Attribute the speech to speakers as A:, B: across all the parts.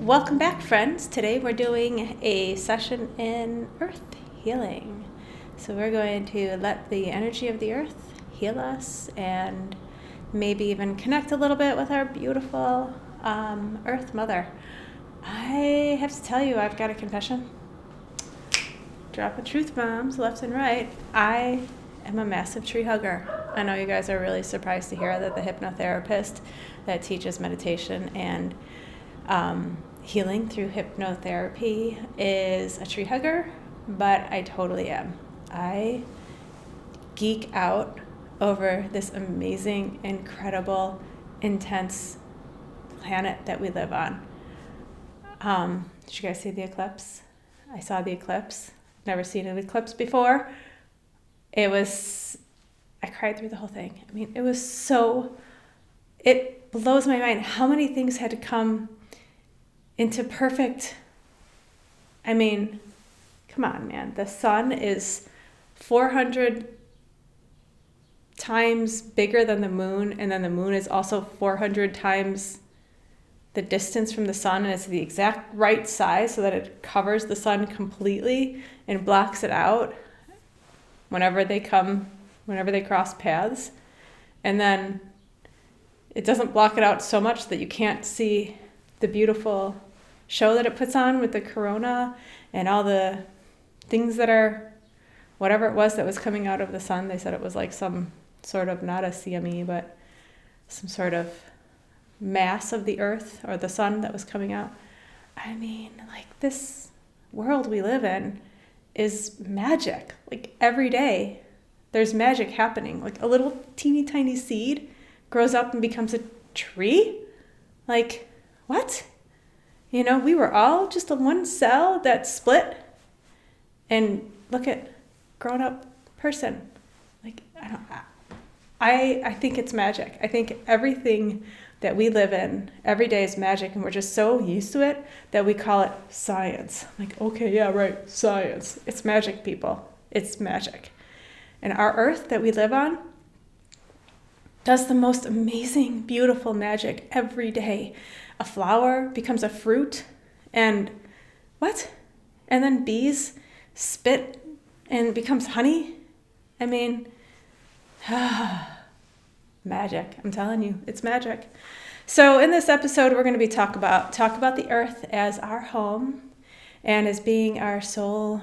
A: Welcome back, friends. Today we're doing a session in earth healing. So we're going to let the energy of the earth heal us and maybe even connect a little bit with our beautiful earth mother. I have to tell you, I've got a confession. Dropping truth bombs left and right. I am a massive tree hugger. I know you guys are really surprised to hear that the hypnotherapist that teaches meditation and healing through hypnotherapy is a tree hugger, but I totally am. I geek out over this amazing, incredible, intense planet that we live on. Did you guys see the eclipse? I saw the eclipse. Never seen an eclipse before. I cried through the whole thing. I mean, it blows my mind how many things had to come into perfect, come on, man. The sun is 400 times bigger than the moon, and then the moon is also 400 times the distance from the sun, and it's the exact right size so that it covers the sun completely and blocks it out whenever they cross paths. And then it doesn't block it out so much that you can't see the beautiful show that it puts on with the corona and all the things that are, whatever it was that was coming out of the sun. They said it was like some sort of, not a CME, but some sort of mass of the earth or the sun that was coming out. This world we live in is magic. Like every day there's magic happening. Like a little teeny tiny seed grows up and becomes a tree. Like, what? We were all just a one cell that split, and look at grown up person. I think it's magic. I think everything that we live in every day is magic, and we're just so used to it that we call it science. Like, okay, yeah, right, science. It's magic, people. It's magic. And our earth that we live on does the most amazing, beautiful magic every day. A flower becomes a fruit, and what? And then bees spit and becomes honey. Magic. I'm telling you, it's magic. So in this episode, we're going to be talk about the earth as our home and as being our soul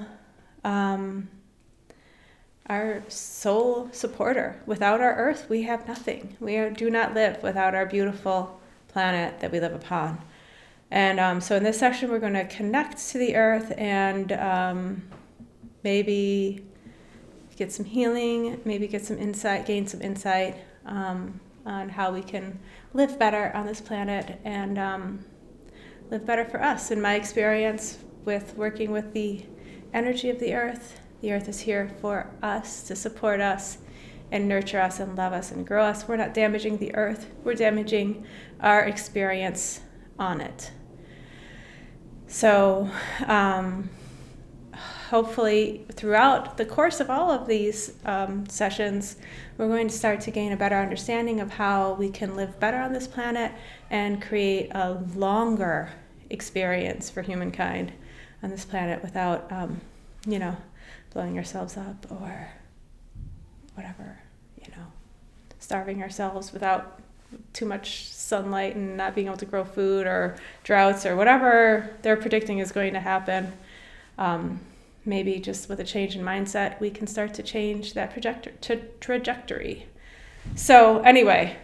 A: supporter. Without our earth, we have nothing. We do not live without our beautiful planet that we live upon. And so in this section, we're going to connect to the earth and maybe get some healing, maybe get some insight, gain some insight on how we can live better on this planet and live better for us. In my experience with working with the energy of the earth is here for us, to support us and nurture us and love us and grow us. We're not damaging the earth, we're damaging our experience on it. So hopefully throughout the course of all of these sessions, we're going to start to gain a better understanding of how we can live better on this planet and create a longer experience for humankind on this planet without, blowing ourselves up or whatever, starving ourselves without too much sunlight and not being able to grow food, or droughts, or whatever they're predicting is going to happen. Maybe just with a change in mindset, we can start to change that trajectory. So anyway,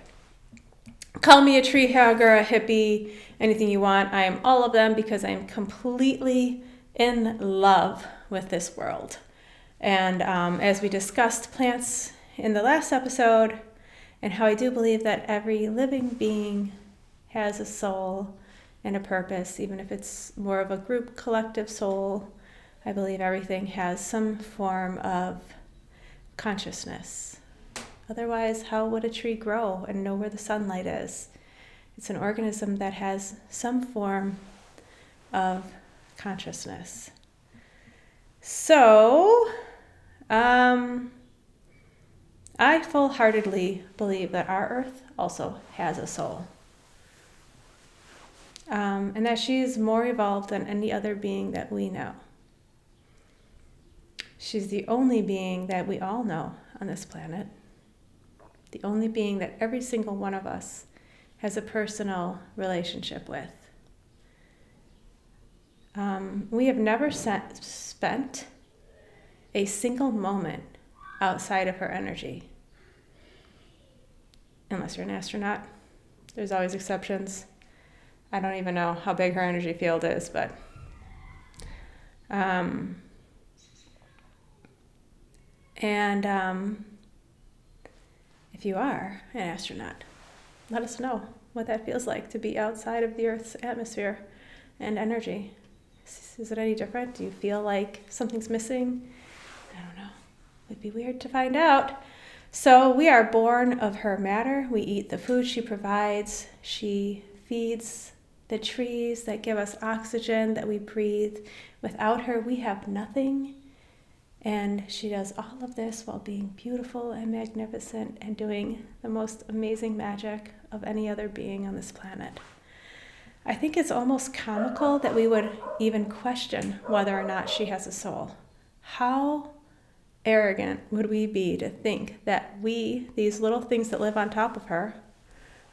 A: call me a tree hugger, a hippie, anything you want. I am all of them because I am completely in love with this world. And as we discussed plants in the last episode, and how I do believe that every living being has a soul and a purpose, even if it's more of a group collective soul, I believe everything has some form of consciousness. Otherwise, how would a tree grow and know where the sunlight is? It's an organism that has some form of consciousness. So, I full-heartedly believe that our earth also has a soul. and that she is more evolved than any other being that we know. She's the only being that we all know on this planet, the only being that every single one of us has a personal relationship with. We have never spent a single moment outside of her energy. Unless you're an astronaut. There's always exceptions. I don't even know how big her energy field is, but if you are an astronaut, let us know what that feels like to be outside of the Earth's atmosphere and energy. Is it any different? Do you feel like something's missing? I don't know. It'd be weird to find out. So we are born of her matter. We eat the food she provides. She feeds the trees that give us oxygen that we breathe. Without her, we have nothing. And she does all of this while being beautiful and magnificent and doing the most amazing magic of any other being on this planet. I think it's almost comical that we would even question whether or not she has a soul. How arrogant would we be to think that we, these little things that live on top of her,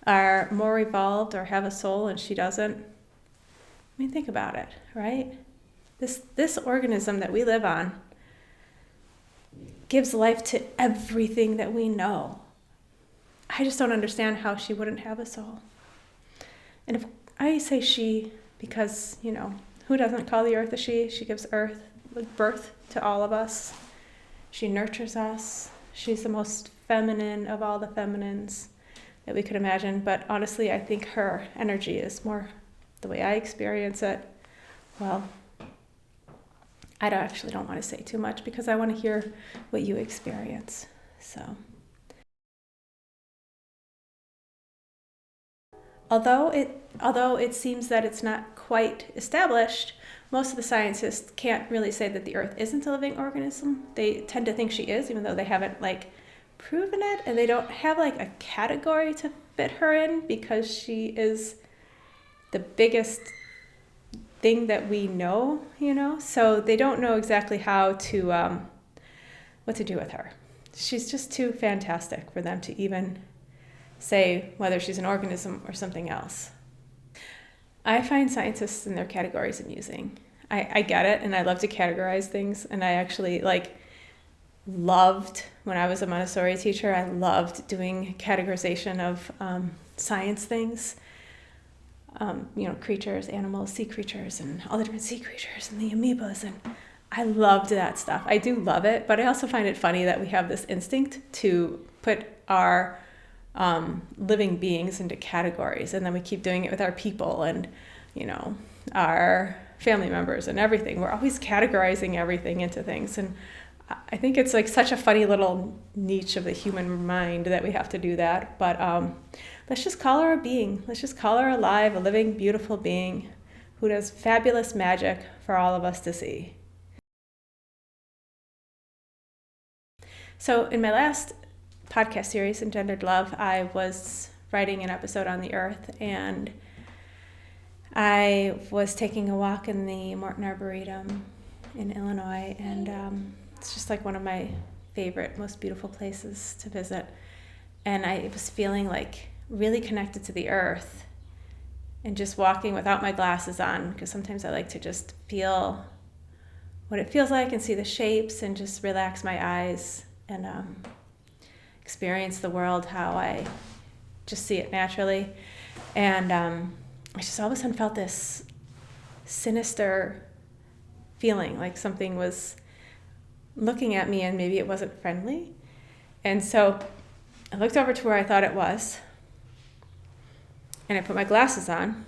A: are more evolved or have a soul and she doesn't? I mean, think about it, right? This organism that we live on gives life to everything that we know. I just don't understand how she wouldn't have a soul. And if I say she, because, who doesn't call the earth a she? She gives birth to all of us. She nurtures us. She's the most feminine of all the feminines that we could imagine. But honestly, I think her energy is more the way I experience it. Well, I don't want to say too much because I want to hear what you experience. So, although it seems that it's not quite established, most of the scientists can't really say that the Earth isn't a living organism. They tend to think she is, even though they haven't proven it, and they don't have a category to fit her in because she is the biggest thing that we know, so they don't know exactly how to what to do with her. She's just too fantastic for them to even say whether she's an organism or something else. I find scientists and their categories amusing. I get it, and I love to categorize things, and I actually loved, when I was a Montessori teacher, I loved doing categorization of science things. Creatures, animals, sea creatures, and all the different sea creatures, and the amoebas, and I loved that stuff. I do love it, but I also find it funny that we have this instinct to put our living beings into categories, and then we keep doing it with our people and, our family members and everything. We're always categorizing everything into things, and I think it's such a funny little niche of the human mind that we have to do that, but let's just call her a being. Let's just call her alive, a living, beautiful being who does fabulous magic for all of us to see. So in my last podcast series, Engendered Love, I was writing an episode on the Earth, and I was taking a walk in the Morton Arboretum in Illinois, and it's just one of my favorite, most beautiful places to visit. And I was feeling really connected to the earth, and just walking without my glasses on, because sometimes I like to just feel what it feels like and see the shapes and just relax my eyes and experience the world how I just see it naturally. And I just all of a sudden felt this sinister feeling, like something was looking at me and maybe it wasn't friendly. And so I looked over to where I thought it was, and I put my glasses on,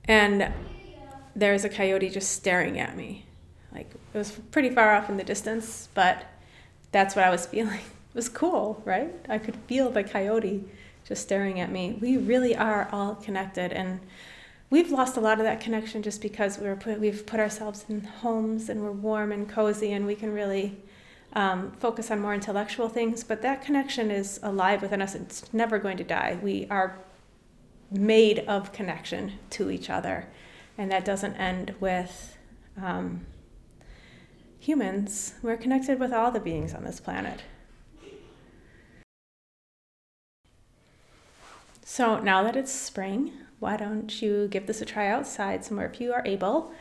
A: and there's a coyote just staring at me. It was pretty far off in the distance, but that's what I was feeling. It was cool, right? I could feel the coyote just staring at me. We really are all connected, and we've lost a lot of that connection just because we've put ourselves in homes and we're warm and cozy, and we can really focus on more intellectual things, but that connection is alive within us. It's never going to die. We are made of connection to each other. And that doesn't end with humans. We're connected with all the beings on this planet. So now that it's spring, why don't you give this a try outside somewhere if you are able.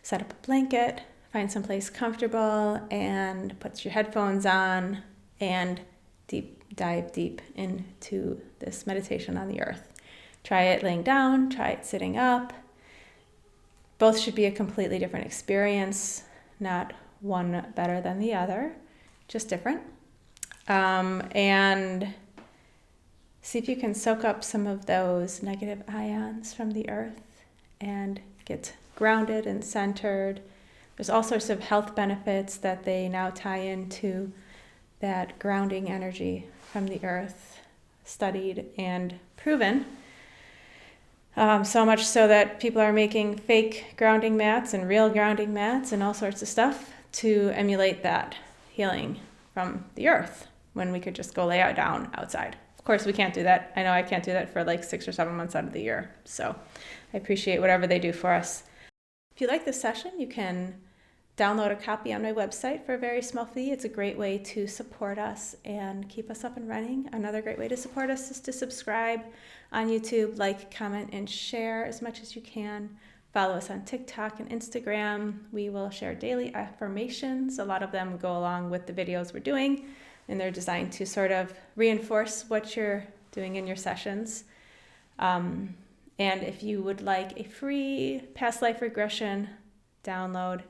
A: Set up a blanket, find someplace comfortable, and put your headphones on and dive deep into this meditation on the earth. Try it laying down, try it sitting up. Both should be a completely different experience, not one better than the other, just different. And see if you can soak up some of those negative ions from the earth and get grounded and centered. There's all sorts of health benefits that they now tie into that grounding energy from the earth, studied and proven. So much so that people are making fake grounding mats and real grounding mats and all sorts of stuff to emulate that healing from the earth when we could just go lay out down outside. Of course, we can't do that. I know I can't do that for like 6 or 7 months out of the year. So I appreciate whatever they do for us. If you like this session, you can download a copy on my website for a very small fee. It's a great way to support us and keep us up and running. Another great way to support us is to subscribe on YouTube, like, comment, and share as much as you can. Follow us on TikTok and Instagram. We will share daily affirmations. A lot of them go along with the videos we're doing, and they're designed to sort of reinforce what you're doing in your sessions. And if you would like a free past life regression download,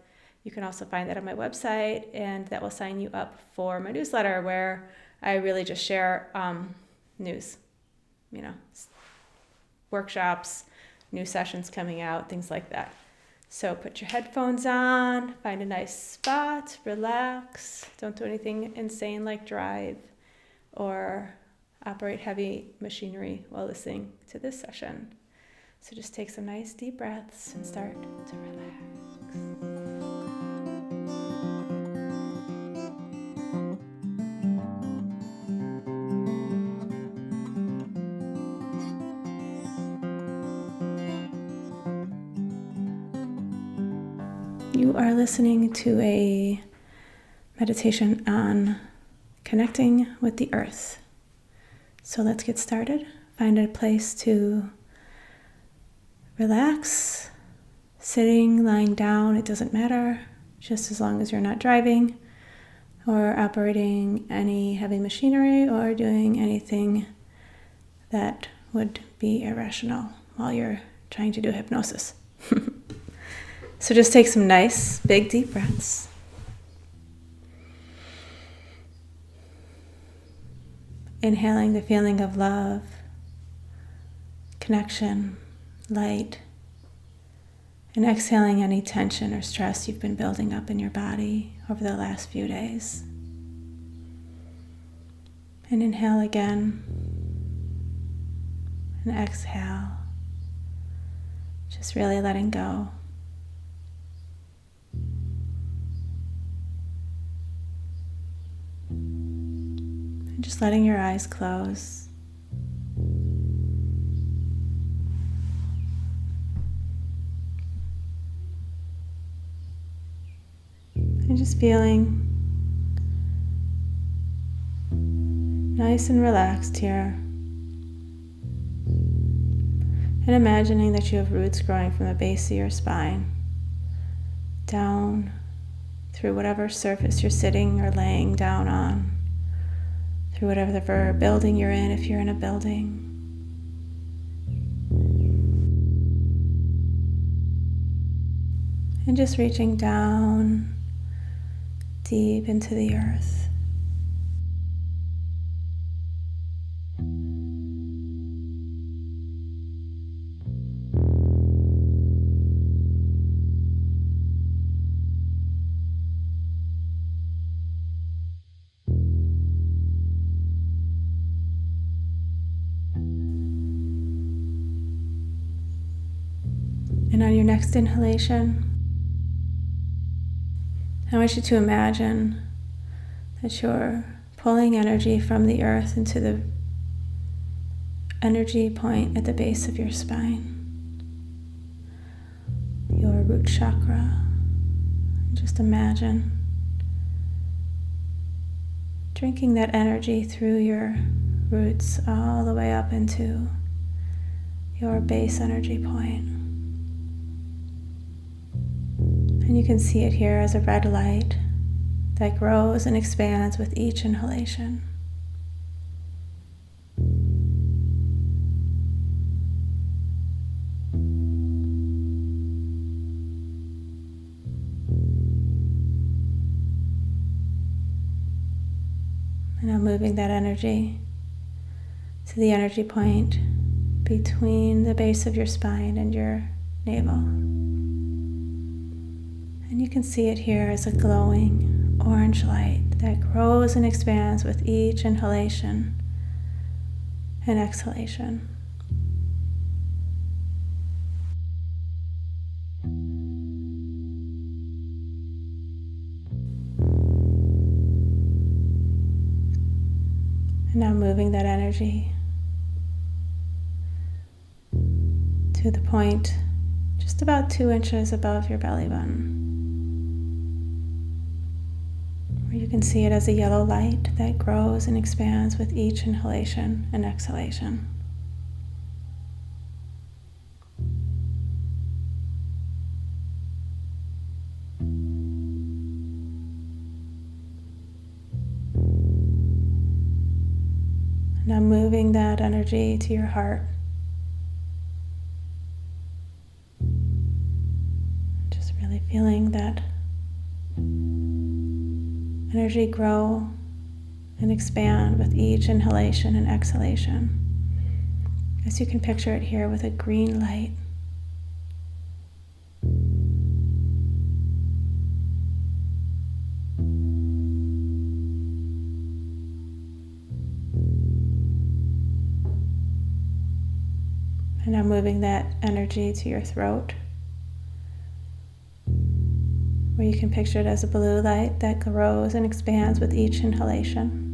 A: you can also find that on my website, and that will sign you up for my newsletter where I really just share news, workshops, new sessions coming out, things like that. So put your headphones on, find a nice spot, relax. Don't do anything insane like drive or operate heavy machinery while listening to this session. So just take some nice deep breaths and start to relax. You are listening to a meditation on connecting with the earth. So let's get started. Find a place to relax, sitting, lying down, it doesn't matter, just as long as you're not driving or operating any heavy machinery or doing anything that would be irrational while you're trying to do hypnosis. So just take some nice, big, deep breaths. Inhaling the feeling of love, connection, light, and exhaling any tension or stress you've been building up in your body over the last few days. And inhale again, and exhale, just really letting go. And just letting your eyes close. And just feeling nice and relaxed here. And imagining that you have roots growing from the base of your spine down through whatever surface you're sitting or laying down on, through whatever building you're in, if you're in a building. And just reaching down deep into the earth. And on your next inhalation, I want you to imagine that you're pulling energy from the earth into the energy point at the base of your spine, your root chakra. Just imagine drinking that energy through your roots all the way up into your base energy point. And you can see it here as a red light that grows and expands with each inhalation. And now moving that energy to the energy point between the base of your spine and your navel. And you can see it here as a glowing orange light that grows and expands with each inhalation and exhalation. And now moving that energy to the point just about 2 inches above your belly button, where you can see it as a yellow light that grows and expands with each inhalation and exhalation. Now moving that energy to your heart. Just really feeling that energy grow and expand with each inhalation and exhalation. As you can picture it here with a green light. And now moving that energy to your throat, where you can picture it as a blue light that grows and expands with each inhalation.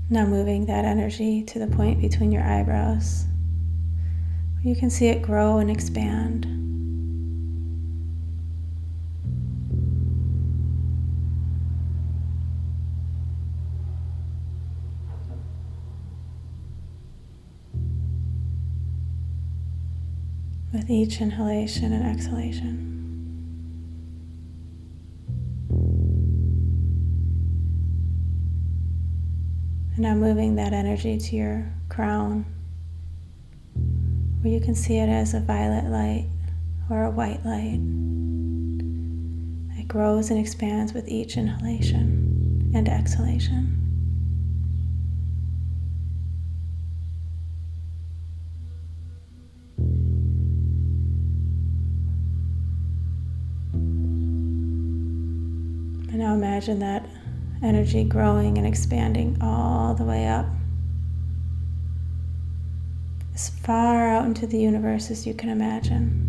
A: Now moving that energy to the point between your eyebrows, where you can see it grow and expand. With each inhalation and exhalation. And now moving that energy to your crown, where you can see it as a violet light or a white light that grows and expands with each inhalation and exhalation. And now imagine that energy growing and expanding all the way up, as far out into the universe as you can imagine.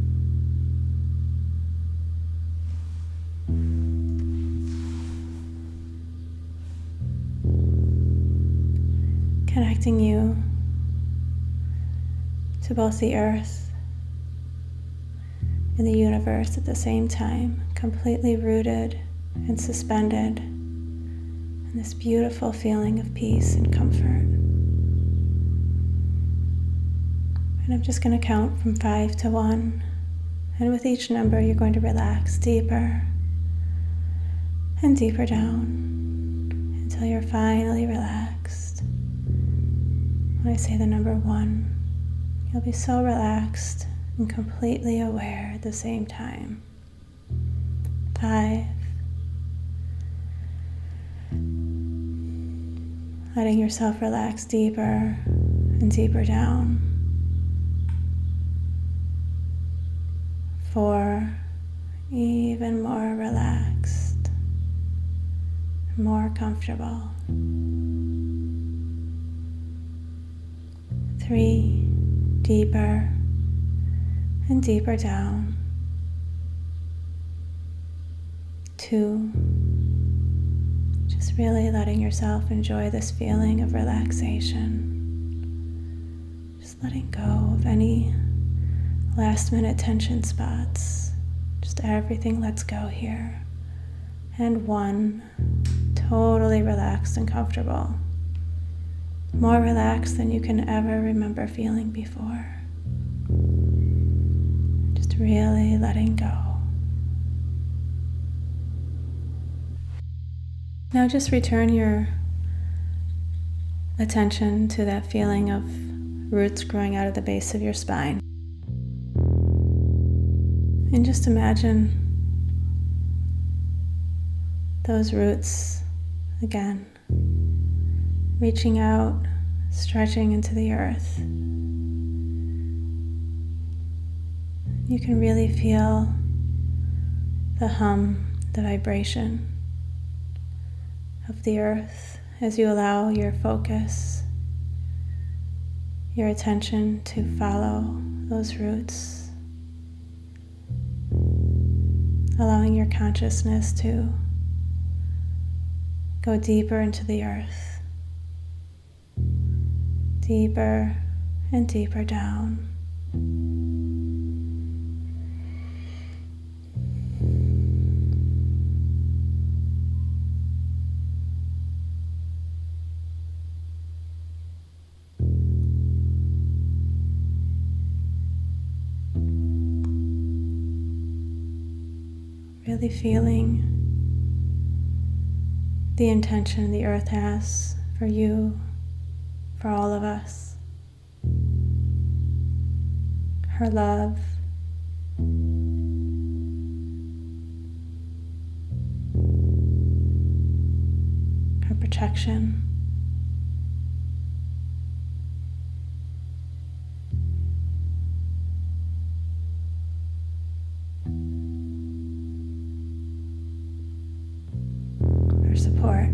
A: Connecting you to both the earth and the universe at the same time, completely rooted and suspended in this beautiful feeling of peace and comfort. And I'm just going to count from 5 to 1, and with each number you're going to relax deeper and deeper down until you're finally relaxed. When I say the number 1, you'll be so relaxed and completely aware at the same time. 5. Letting yourself relax deeper and deeper down. 4, even more relaxed, more comfortable. 3, deeper and deeper down. 2, just really letting yourself enjoy this feeling of relaxation. Just letting go of any last minute tension spots. Just everything lets go here. And 1, totally relaxed and comfortable. More relaxed than you can ever remember feeling before. Just really letting go. Now just return your attention to that feeling of roots growing out of the base of your spine. And just imagine those roots again, reaching out, stretching into the earth. You can really feel the hum, the vibration of the earth as you allow your focus, your attention to follow those roots, allowing your consciousness to go deeper into the earth, deeper and deeper down. Really feeling the intention the earth has for you, for all of us. Her love, her protection. Support.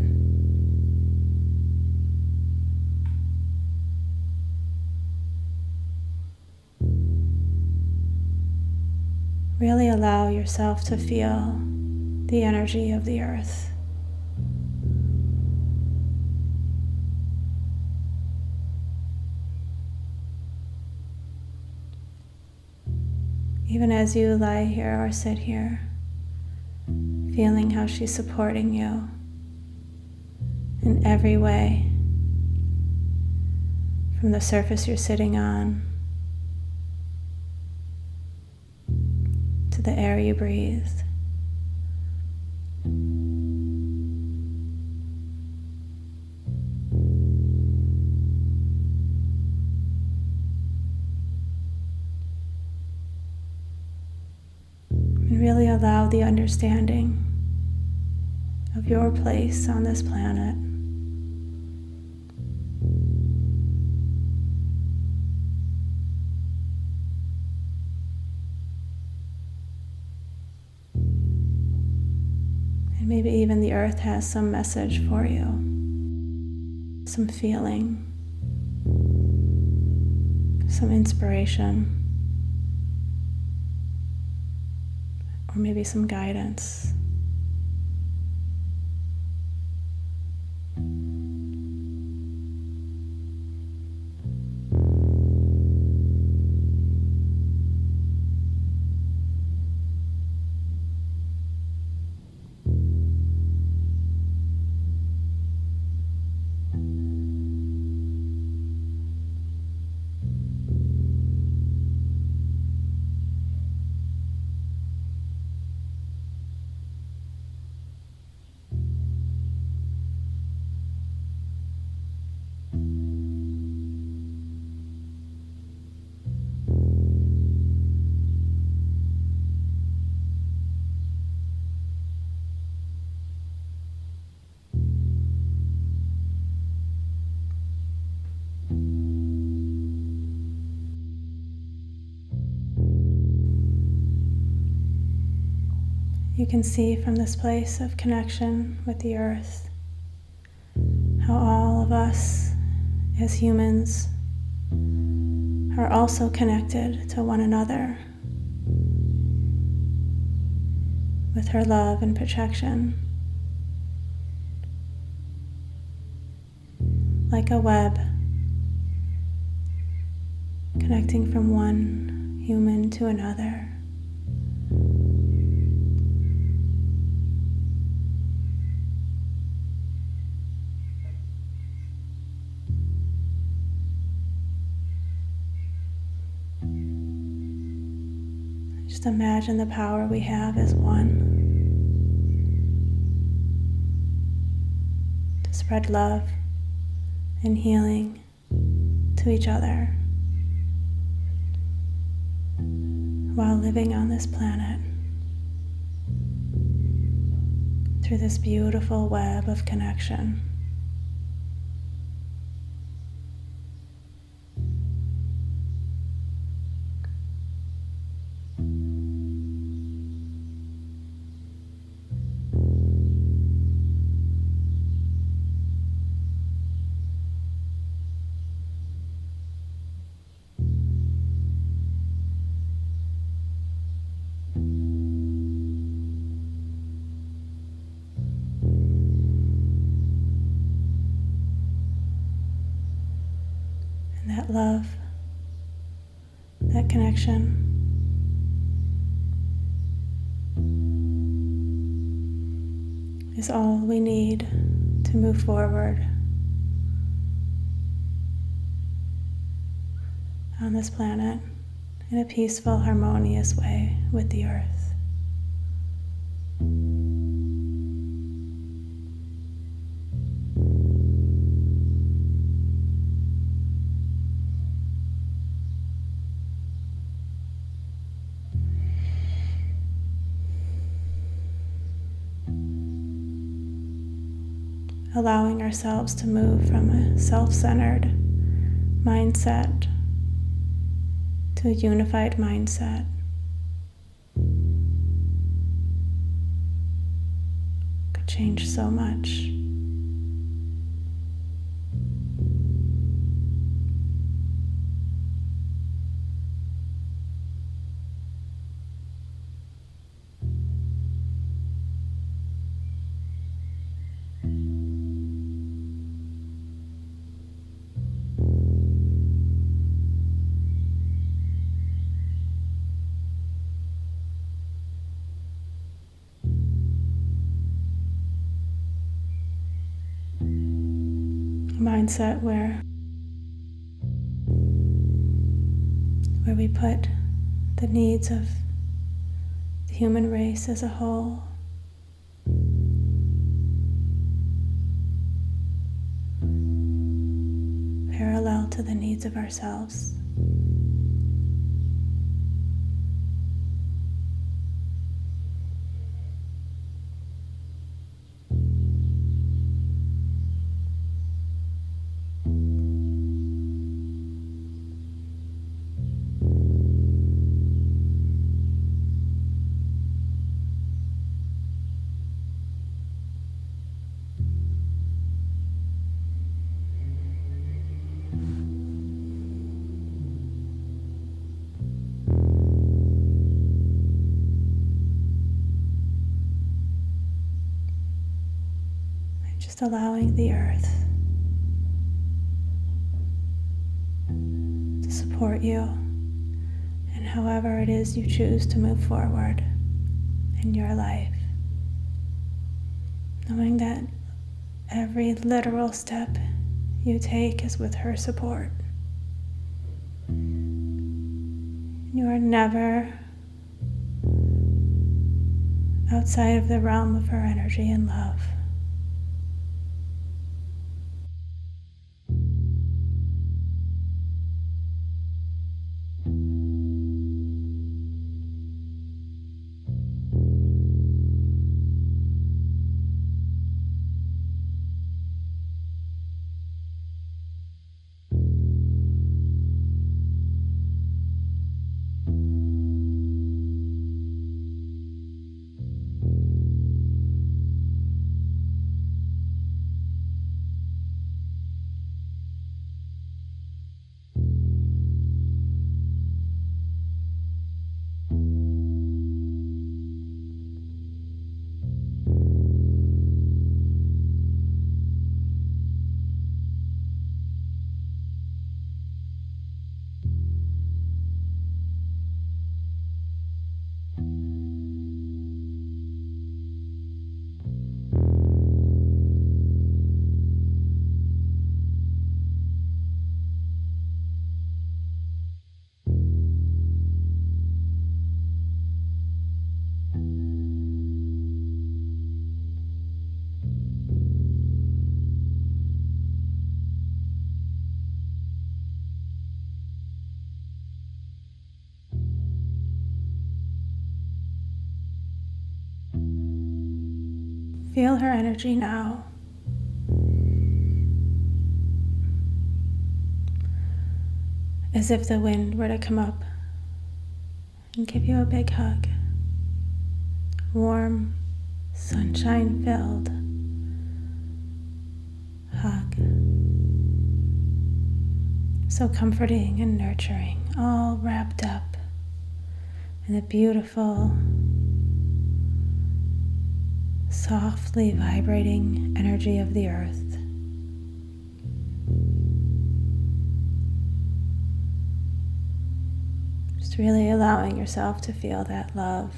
A: Really allow yourself to feel the energy of the earth. Even as you lie here or sit here, feeling how she's supporting you in every way, from the surface you're sitting on, to the air you breathe. And really allow the understanding of your place on this planet. And maybe even the earth has some message for you, some feeling, some inspiration, or maybe some guidance. you can see from this place of connection with the earth how all of us as humans are also connected to one another with her love and protection, like a web connecting from one human to another. Just imagine the power we have as one to spread love and healing to each other while living on this planet through this beautiful web of connection. And that love, that connection, is all we need to move forward on this planet in a peaceful, harmonious way with the earth. Allowing ourselves to move from a self-centered mindset to a unified mindset. Could change so much. Mindset where we put the needs of the human race as a whole parallel to the needs of ourselves. Just allowing the earth to support you and however it is you choose to move forward in your life. Knowing that every literal step you take is with her support. You are never outside of the realm of her energy and love. Feel her energy now. As if the wind were to come up and give you a big hug. Warm, sunshine-filled hug. So comforting and nurturing, all wrapped up in the beautiful, softly vibrating energy of the earth. Just really allowing yourself to feel that love.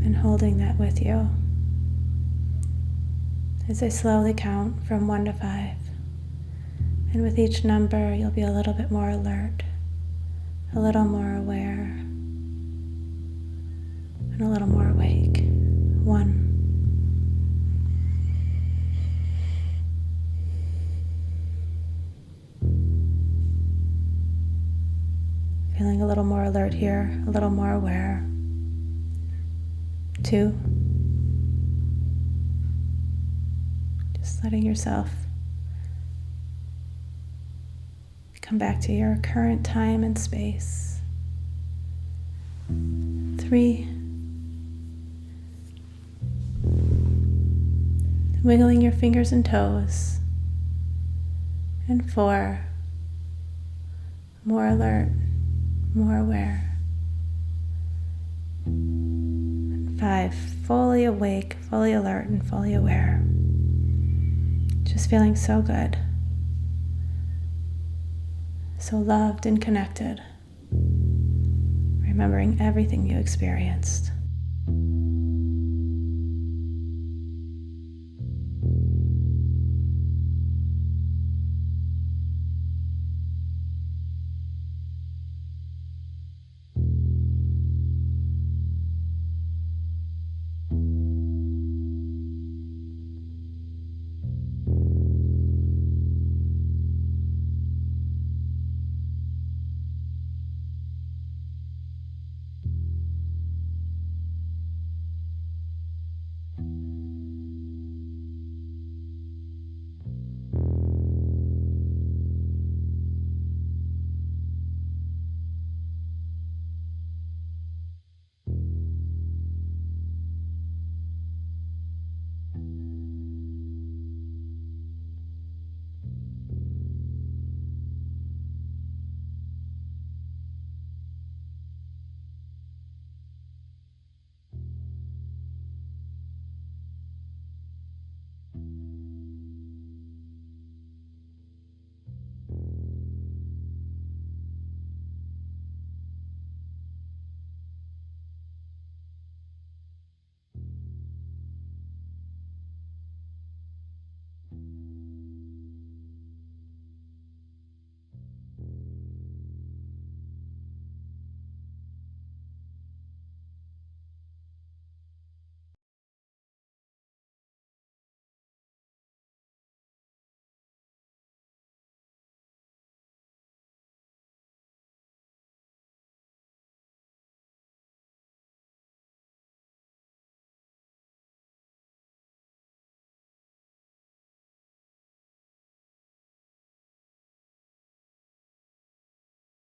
A: And holding that with you as I slowly count from 1 to 5. And with each number, you'll be a little bit more alert, a little more aware, and a little more awake. 1. Feeling a little more alert here, a little more aware. 2. Just letting yourself come back to your current time and space. 3. Wiggling your fingers and toes. And 4. More alert, more aware. And 5. Fully awake, fully alert, and fully aware. Just feeling so good. So loved and connected, remembering everything you experienced.